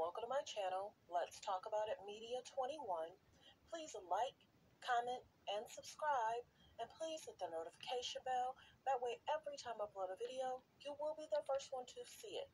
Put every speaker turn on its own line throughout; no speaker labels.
welcome to my channel. Let's talk about it Media 21. Please like, comment, and subscribe. And please hit the notification bell. That way every time I upload a video, you will be the first one to see it.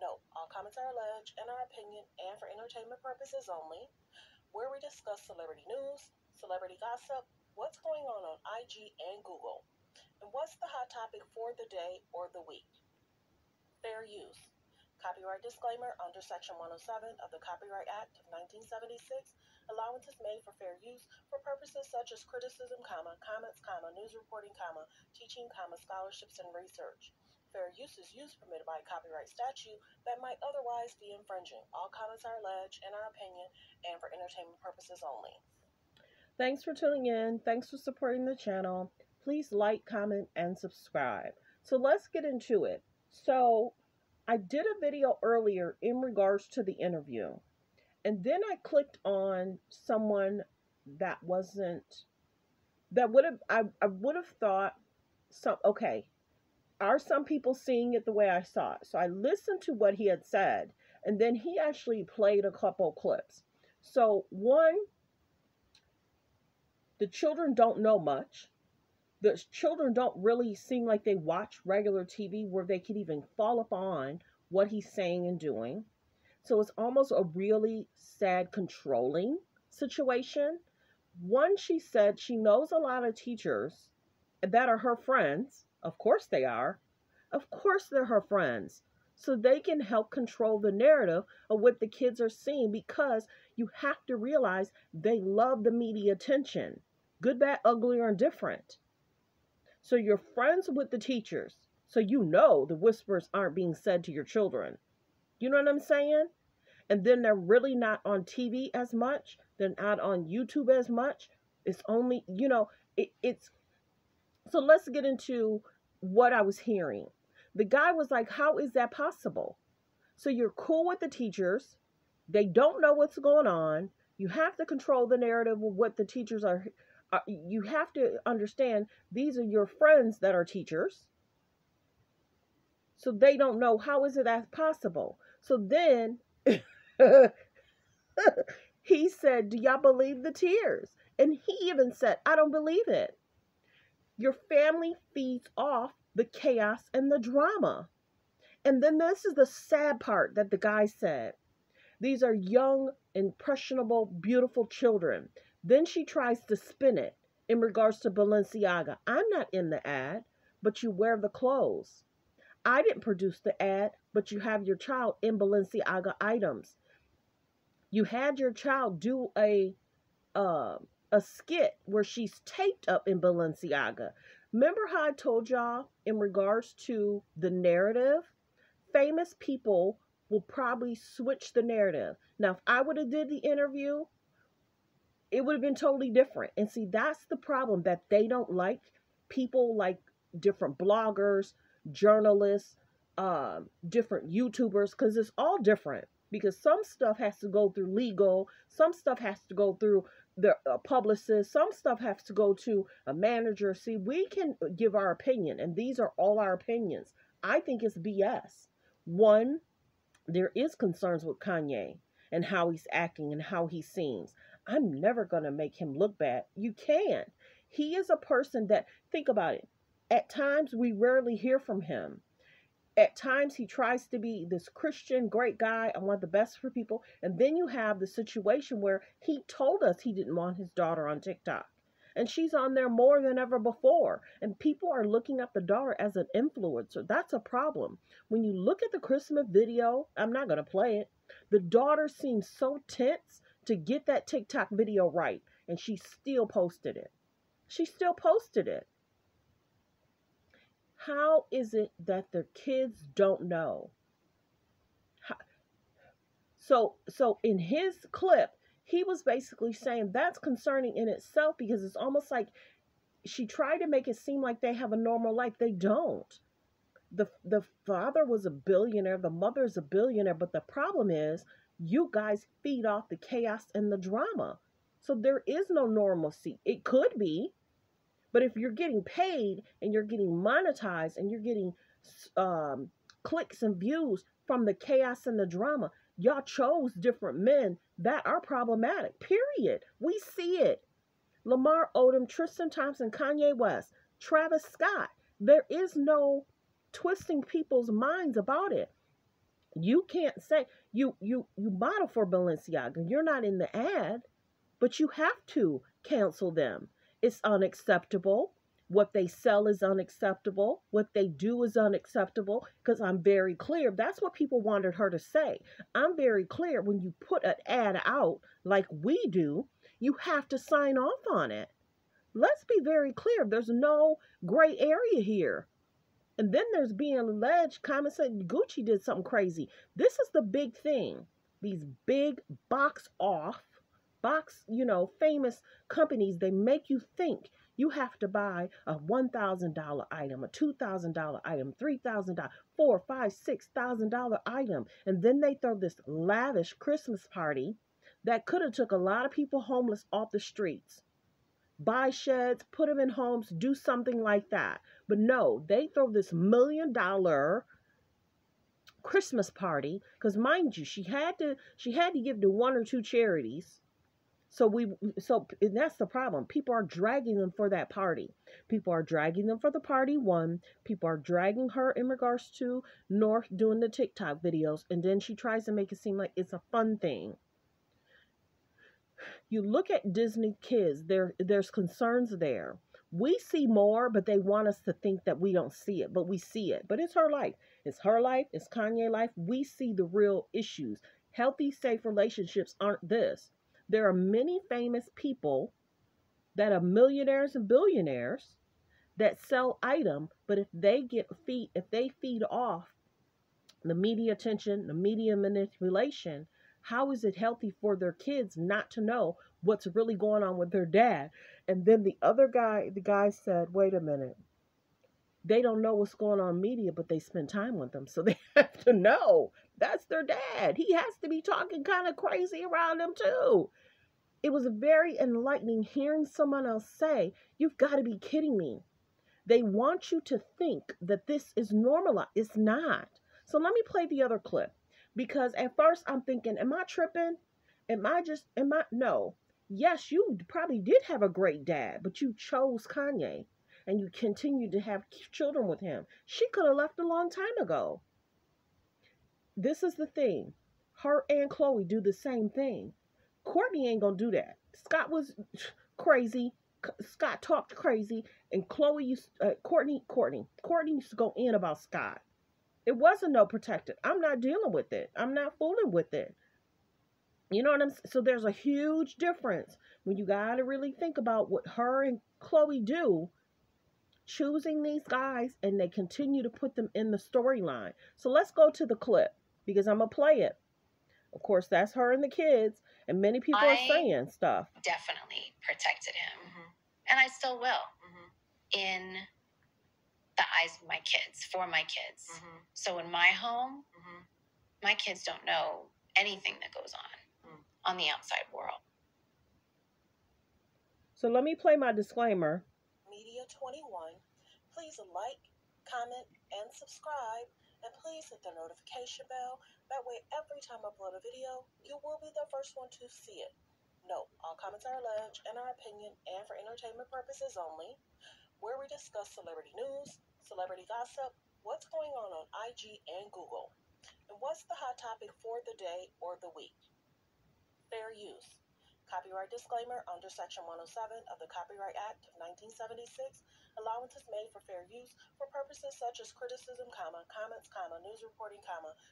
Note, all comments are alleged in our opinion and for entertainment purposes only, where we discuss celebrity news, celebrity gossip, what's going on IG and Google, and what's the hot topic for the day or the week. Fair use. Copyright disclaimer under Section 107 of the Copyright Act of 1976. Allowance is made for fair use for purposes such as criticism, comments, news reporting, teaching, scholarships, and research. Fair use is use permitted by copyright statute that might otherwise be infringing. All comments are alleged in our opinion and for entertainment purposes only.
Thanks for tuning in. Thanks for supporting the channel. Please like, comment, and subscribe. So let's get into it. So I did a video earlier in regards to the interview, and then I clicked on someone that I would have thought are some people seeing it the way I saw it? So I listened to what he had said, and then he actually played a couple clips. So one, the children don't know much. The children don't really seem like they watch regular TV where they could even follow up on what he's saying and doing. So it's almost a really sad, controlling situation. One, she said she knows a lot of teachers that are her friends. Of course they are. Of course they're her friends. So they can help control the narrative of what the kids are seeing, because you have to realize they love the media attention. Good, bad, ugly, or indifferent. So you're friends with the teachers. So you know the whispers aren't being said to your children. You know what I'm saying? And then they're really not on TV as much. They're not on YouTube as much. It's only, it's... So let's get into what I was hearing. The guy was like, how is that possible? So you're cool with the teachers. They don't know what's going on. You have to control the narrative of what the teachers are. You have to understand these are your friends that are teachers. So they don't know, how is it that possible? So then he said, do y'all believe the tears? And he even said, I don't believe it. Your family feeds off the chaos and the drama. And then this is the sad part that the guy said. These are young, impressionable, beautiful children. Then she tries to spin it in regards to Balenciaga. I'm not in the ad, but you wear the clothes. I didn't produce the ad, but you have your child in Balenciaga items. You had your child do a skit where she's taped up in Balenciaga. Remember how I told y'all in regards to the narrative? Famous people will probably switch the narrative. Now, if I would have did the interview, it would have been totally different. And see, that's the problem, that they don't like people like different bloggers, journalists, different YouTubers, because it's all different. Because some stuff has to go through legal, some stuff has to go through the publicist, some stuff has to go to a manager. See, we can give our opinion, and these are all our opinions. I think it's BS. One, there is concerns with Kanye and how he's acting and how he seems. I'm never going to make him look bad. You can't. He is a person that, think about it, at times we rarely hear from him. At times he tries to be this Christian, great guy, I want the best for people. And then you have the situation where he told us he didn't want his daughter on TikTok. And she's on there more than ever before. And people are looking at the daughter as an influencer. That's a problem. When you look at the Christmas video, I'm not going to play it. The daughter seems so tense to get that TikTok video right. And she still posted it. She still posted it. How is it that the kids don't know? So in his clip, he was basically saying that's concerning in itself, because it's almost like she tried to make it seem like they have a normal life. They don't. The father was a billionaire. The mother is a billionaire. But the problem is you guys feed off the chaos and the drama. So there is no normalcy. It could be. But if you're getting paid and you're getting monetized and you're getting clicks and views from the chaos and the drama, Y'all chose different men that are problematic. Period. We see it. Lamar Odom, Tristan Thompson, Kanye West, Travis Scott. There is no twisting people's minds about it. You can't say you model for Balenciaga. You're not in the ad, but you have to cancel them. It's unacceptable. What they sell is unacceptable. What they do is unacceptable. Because I'm very clear. That's what people wanted her to say. I'm very clear. When you put an ad out like we do, you have to sign off on it. Let's be very clear. There's no gray area here. And then there's being alleged comments saying Gucci did something crazy. This is the big thing. These big famous companies, they make you think you have to buy a $1,000 item, a $2,000 item, $3,000, $4,000, $5,000, $6,000 item. And then they throw this lavish Christmas party that could have took a lot of people homeless off the streets. Buy sheds, put them in homes, do something like that. But no, they throw this $1 million Christmas party, because mind you, she had to give to one or two charities. So and that's the problem. People are dragging them for that party. People are dragging them for the party one. People are dragging her in regards to North doing the TikTok videos, and then she tries to make it seem like it's a fun thing. You look at Disney kids, there's concerns there. We see more, but they want us to think that we don't see it, but we see it. But it's her life. It's her life. It's Kanye's life. We see the real issues. Healthy, safe relationships aren't this. There are many famous people that are millionaires and billionaires that sell items, but if they feed off the media attention, the media manipulation, how is it healthy for their kids not to know what's really going on with their dad? And then the guy said, wait a minute. They don't know what's going on in media, but they spend time with them. So they have to know that's their dad. He has to be talking kind of crazy around them too. It was very enlightening hearing someone else say, you've got to be kidding me. They want you to think that this is normal. It's not. So let me play the other clip. Because at first I'm thinking, am I tripping? No. Yes, you probably did have a great dad, but you chose Kanye and you continued to have children with him. She could have left a long time ago. This is the thing. Her and Chloe do the same thing. Courtney ain't gonna do that. Scott was crazy. Scott talked crazy, and Courtney used to go in about Scott. It wasn't no protected. I'm not dealing with it. I'm not fooling with it. You know what I'm saying? So there's a huge difference when you got to really think about what her and Chloe do, choosing these guys, and they continue to put them in the storyline. So let's go to the clip because I'm going to play it. Of course, that's her and the kids, and many people are saying stuff.
Definitely protected him, and I still will, in the eyes of my kids, for my kids. So in my home, my kids don't know anything that goes on the outside world.
So let me play my disclaimer.
Media 21, please like, comment, and subscribe, and please hit the notification bell. That way, every time I upload a video, you will be the first one to see it. Note, all comments are alleged in our opinion and for entertainment purposes only, where we discuss celebrity news, celebrity gossip, what's going on IG and Google, and what's the hot topic for the day or the week. Fair use. Copyright disclaimer under Section 107 of the Copyright Act of 1976. Allowances made for fair use for purposes such as criticism, comments, news reporting,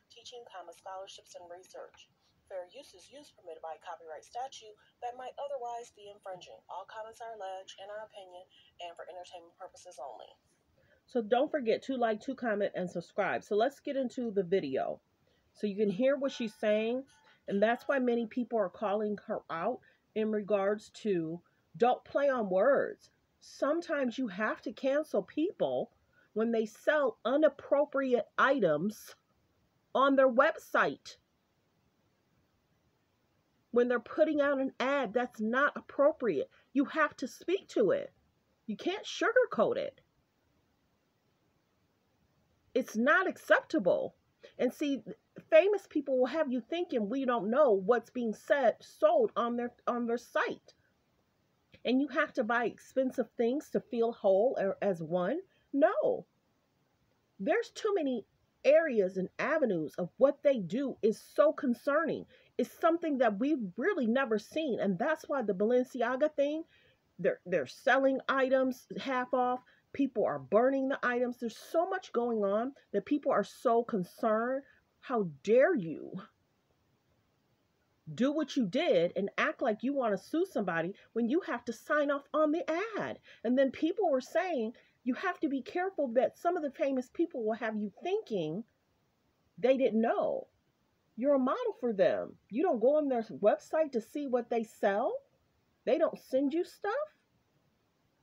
teaching, scholarships, and research. Fair use is use permitted by copyright statute that might otherwise be infringing. All comments are alleged in our opinion and for entertainment purposes only.
So don't forget to like, to comment, and subscribe. So let's get into the video so you can hear what she's saying. And that's why many people are calling her out in regards to don't play on words. Sometimes you have to cancel people when they sell inappropriate items on their website. When they're putting out an ad that's not appropriate, you have to speak to it. You can't sugarcoat it. It's not acceptable. And see, famous people will have you thinking we don't know what's being sold on their site. And you have to buy expensive things to feel whole or as one. No. There's too many areas and avenues of what they do is so concerning. It's something that we've really never seen. And that's why the Balenciaga thing, they're selling items half off. People are burning the items. There's so much going on that people are so concerned. How dare you do what you did and act like you want to sue somebody when you have to sign off on the ad? And then people were saying you have to be careful that some of the famous people will have you thinking they didn't know. You're a model for them. You don't go on their website to see what they sell. They don't send you stuff.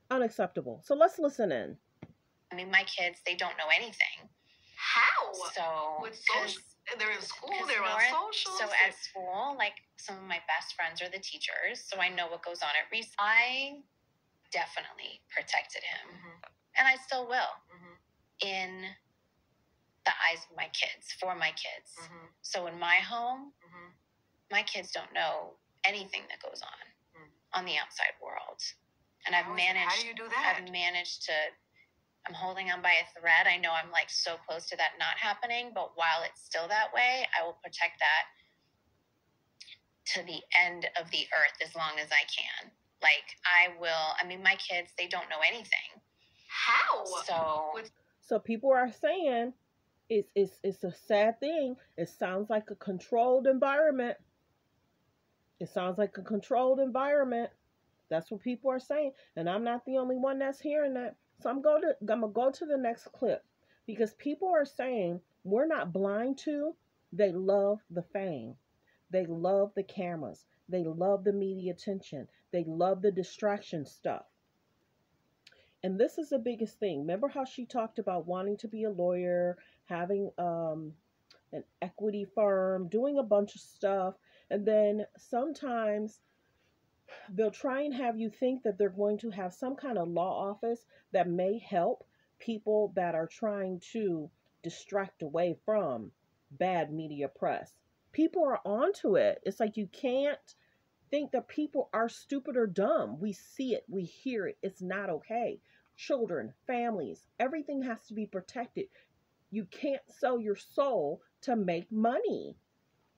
Unacceptable. So let's listen in.
I mean, my kids, they don't know anything.
How?
So,
with social, they're in school, they're on social.
So at school, like some of my best friends are the teachers, so I know what goes on at recess. I definitely protected him, and I still will, in the eyes of my kids, for my kids. So in my home, my kids don't know anything that goes on the outside world. And I've managed.
How do you do that?
I've managed to. I'm holding on by a thread. I know I'm like so close to that not happening, but while it's still that way, I will protect that to the end of the earth as long as I can. Like I will. I mean, my kids, they don't know anything.
How?
So people are saying it's a sad thing. It sounds like a controlled environment. It sounds like a controlled environment. That's what people are saying, and I'm not the only one that's hearing that. So I'm gonna go to the next clip, because people are saying we're not blind to. They love the fame. They love the cameras. They love the media attention. They love the distraction stuff. And this is the biggest thing. Remember how she talked about wanting to be a lawyer, having an equity firm, doing a bunch of stuff, and then sometimes they'll try and have you think that they're going to have some kind of law office that may help people that are trying to distract away from bad media press. People are onto it. It's like you can't think that people are stupid or dumb. We see it, we hear it. It's not okay. Children, families, everything has to be protected. You can't sell your soul to make money.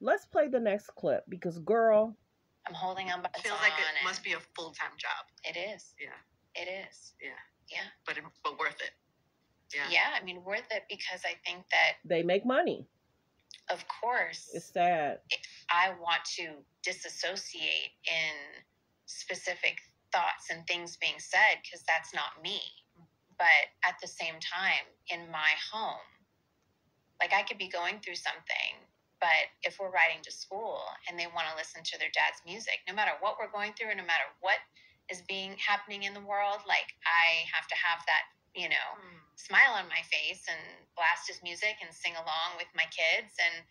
Let's play the next clip, because girl,
I'm holding on by
it feels like it must be a full-time job.
It is.
Yeah.
It is.
Yeah.
Yeah.
But worth it. Yeah.
Yeah, I mean, worth it, because I think that
they make money.
Of course.
It's sad.
I want to disassociate in specific thoughts and things being said, because that's not me. But at the same time, in my home, like I could be going through something, but if we're riding to school and they want to listen to their dad's music, no matter what we're going through and no matter what is happening in the world, like I have to have that, smile on my face and blast his music and sing along with my kids and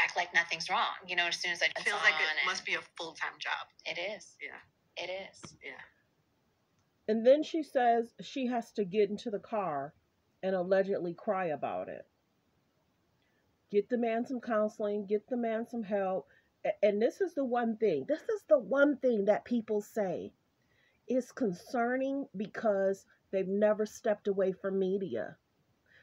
act like nothing's wrong. As soon as I
feel like it must be a full-time job.
It is.
Yeah.
It is.
Yeah.
And then she says she has to get into the car and allegedly cry about it. Get the man some counseling, get the man some help. And this is the one thing that people say is concerning, because they've never stepped away from media.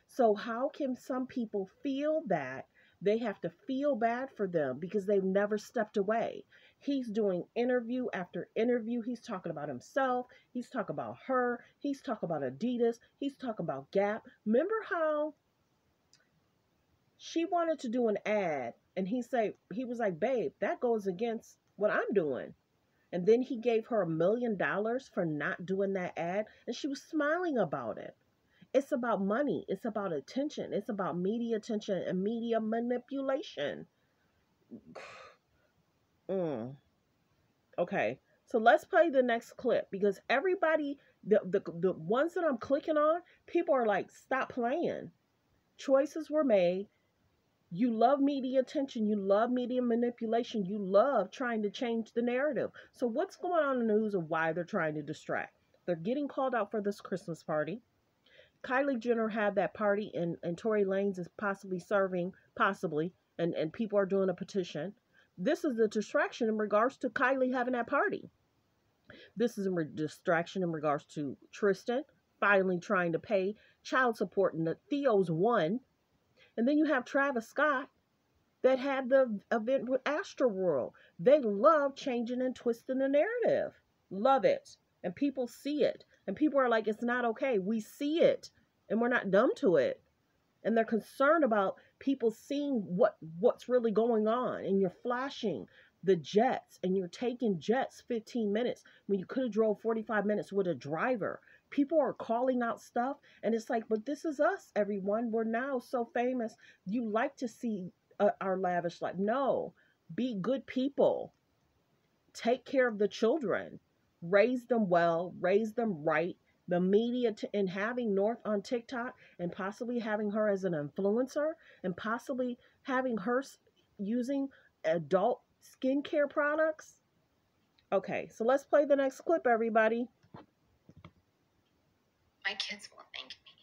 So how can some people feel that they have to feel bad for them because they've never stepped away? He's doing interview after interview. He's talking about himself. He's talking about her. He's talking about Adidas. He's talking about Gap. Remember how she wanted to do an ad and he was like, babe, that goes against what I'm doing. And then he gave her $1 million for not doing that ad, and she was smiling about it. It's about money. It's about attention. It's about media attention and media manipulation. Okay, so let's play the next clip, because everybody, the ones that I'm clicking on, people are like, stop playing. Choices were made. You love media attention. You love media manipulation. You love trying to change the narrative. So what's going on in the news of why they're trying to distract? They're getting called out for this Christmas party. Kylie Jenner had that party, and Tory Lanez is possibly serving, possibly, and people are doing a petition. This is a distraction in regards to Kylie having that party. This is a distraction in regards to Tristan finally trying to pay child support, and the Theo's won. And then you have Travis Scott that had the event with Astroworld. They love changing and twisting the narrative. Love it. And people see it. And people are like, it's not okay. We see it. And we're not dumb to it. And they're concerned about people seeing what's really going on. And you're flashing the jets, and you're taking jets 15 minutes when you could have drove 45 minutes with a driver. People are calling out stuff, and it's like, but this is us, everyone. We're now so famous. You like to see our lavish life. No, be good people. Take care of the children. Raise them well. Raise them right. The media and having North on TikTok, and possibly having her as an influencer, and possibly having her using adult skincare products. Okay, so let's play the next clip, everybody.
My kids will thank me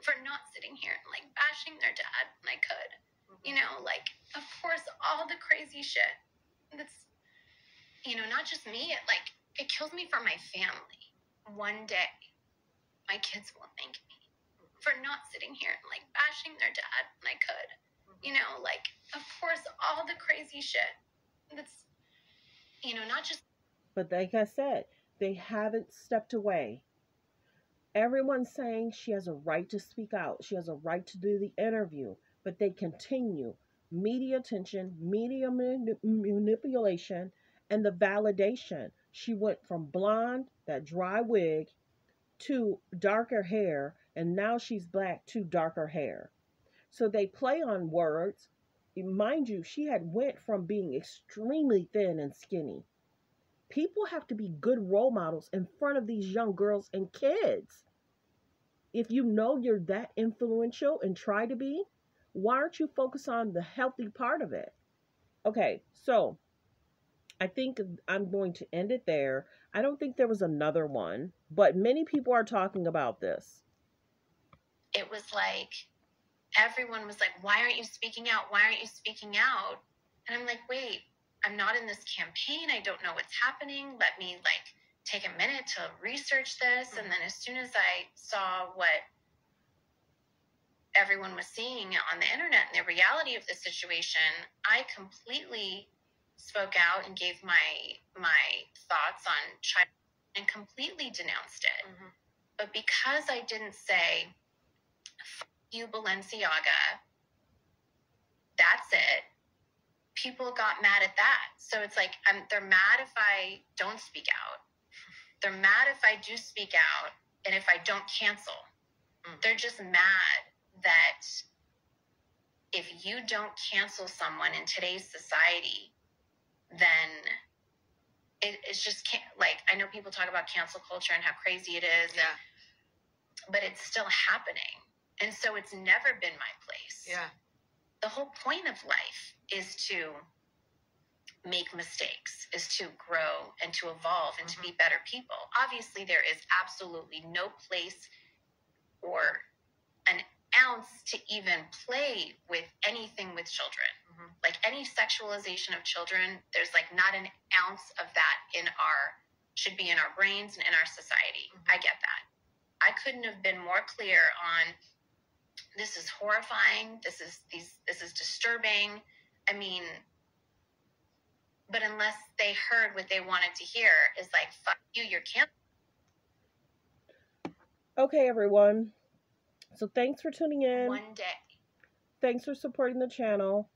for not sitting here and like bashing their dad when I could. You know, like, of course, all the crazy shit. That's, you know, not just me. It kills me for my family. One day, my kids will thank me for not sitting here and like bashing their dad when I could. You know, like, of course, all the crazy shit. That's, you know, not just.
But like I said, they haven't stepped away. Everyone's saying she has a right to speak out. She has a right to do the interview. But they continue media attention, media manipulation, and the validation. She went from blonde, that dry wig, to darker hair, and now she's black to darker hair. So they play on words. Mind you, she had went from being extremely thin and skinny. People have to be good role models in front of these young girls and kids. If you know you're that influential and try to be, why aren't you focused on the healthy part of it? Okay, so I think I'm going to end it there. I don't think there was another one, but many people are talking about this.
It was like, everyone was like, why aren't you speaking out? Why aren't you speaking out? And I'm like, wait, I'm not in this campaign. I don't know what's happening. Let me like take a minute to research this. And then as soon as I saw what everyone was seeing on the internet and the reality of the situation, I completely spoke out and gave my thoughts on China and completely denounced it. But because I didn't say, "F you, Balenciaga," that's it, people got mad at that. So it's like, they're mad if I don't speak out. They're mad if I do speak out, and if I don't cancel. They're just mad that if you don't cancel someone in today's society, then it's just can't, like, I know people talk about cancel culture and how crazy it is. Yeah. But it's still happening. And so it's never been my place. Yeah. The whole point of life is to make mistakes, is to grow and to evolve and to be better people. Obviously, there is absolutely no place or an ounce to even play with anything with children. Like any sexualization of children, there's like not an ounce of that should be in our brains and in our society. I get that. I couldn't have been more clear on, this is horrifying, this is disturbing. I mean, but unless they heard what they wanted to hear, is like, fuck you, you're canceled.
Okay, everyone. So thanks for tuning in.
One day.
Thanks for supporting the channel.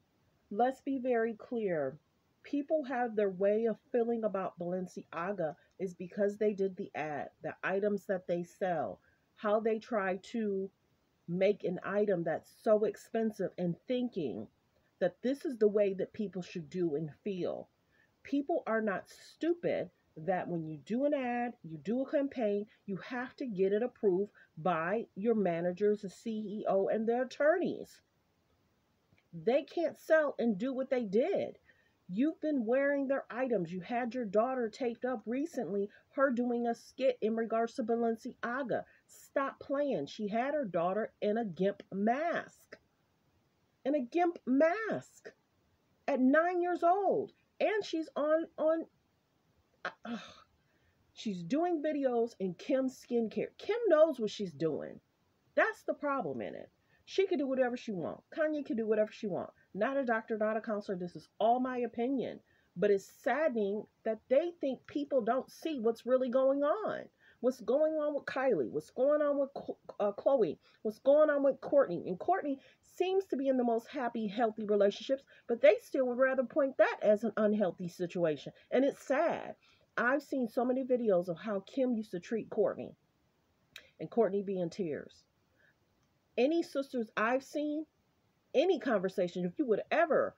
Let's be very clear. People have their way of feeling about Balenciaga is because they did the ad, the items that they sell, how they try to make an item that's so expensive, and thinking that this is the way that people should do and feel. People are not stupid that when you do an ad, you do a campaign, you have to get it approved by your managers, the CEO, and the attorneys. They can't sell and do what they did. You've been wearing their items. You had your daughter taped up recently, her doing a skit in regards to Balenciaga, Stop playing. She had her daughter in a GIMP mask. In a GIMP mask at 9 years old. And she's she's doing videos in Kim's skincare. Kim knows what she's doing. That's the problem in it. She could do whatever she wants. Kanye could do whatever she wants. Not a doctor, not a counselor. This is all my opinion. But it's saddening that they think people don't see what's really going on. What's going on with Kylie? What's going on with Chloe? What's going on with Courtney? And Courtney seems to be in the most happy, healthy relationships, but they still would rather point that as an unhealthy situation. And it's sad. I've seen so many videos of how Kim used to treat Courtney, and Courtney be in tears. Any sisters I've seen, any conversation, if you would ever,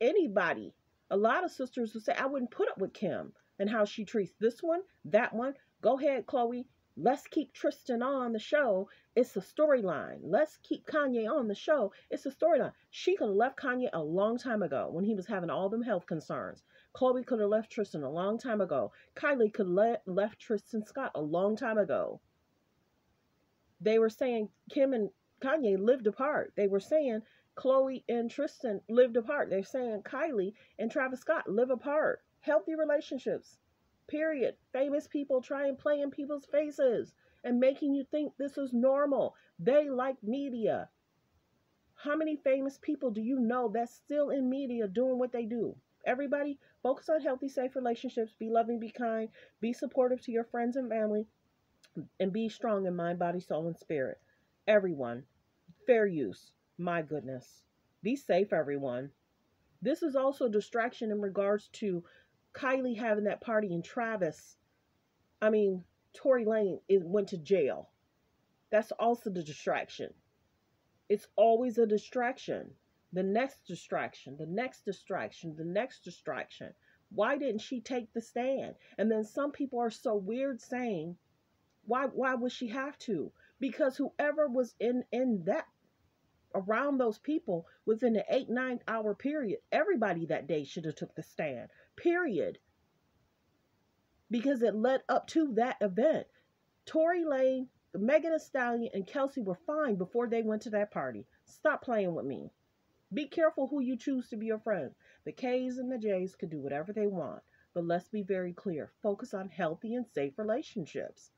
anybody, a lot of sisters would say, I wouldn't put up with Kim and how she treats this one, that one. Go ahead, Chloe. Let's keep Tristan on the show. It's a storyline. Let's keep Kanye on the show. It's a storyline. She could have left Kanye a long time ago when he was having all them health concerns. Chloe could have left Tristan a long time ago. Kylie could have left Tristan Scott a long time ago. They were saying Kim and Kanye lived apart. They were saying Chloe and Tristan lived apart. They're saying Kylie and Travis Scott live apart. Healthy relationships. Period. Famous people try and play in people's faces and making you think this is normal. They like media. How many famous people do you know that's still in media doing what they do? Everybody, focus on healthy, safe relationships. Be loving, be kind, be supportive to your friends and family, and be strong in mind, body, soul, and spirit. Everyone, fair use. My goodness. Be safe, everyone. This is also a distraction in regards to Kylie having that party and Tory Lane went to jail. That's also the distraction. It's always a distraction. The next distraction, the next distraction, the next distraction. Why didn't she take the stand? And then some people are so weird saying, why would she have to? Because whoever was in that, around those people within an 8-9 hour period, everybody that day should have took the stand. Period. Because it led up to that event. Tory Lane, Megan Thee Stallion, and Kelsey were fine before they went to that party. Stop playing with me. Be careful who you choose to be your friend. The K's and the J's could do whatever they want. But let's be very clear. Focus on healthy and safe relationships.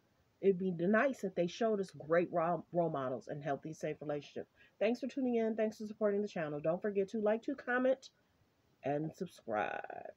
It'd be nice if they showed us great role models and healthy, safe relationships. Thanks for tuning in. Thanks for supporting the channel. Don't forget to like, to comment, and subscribe.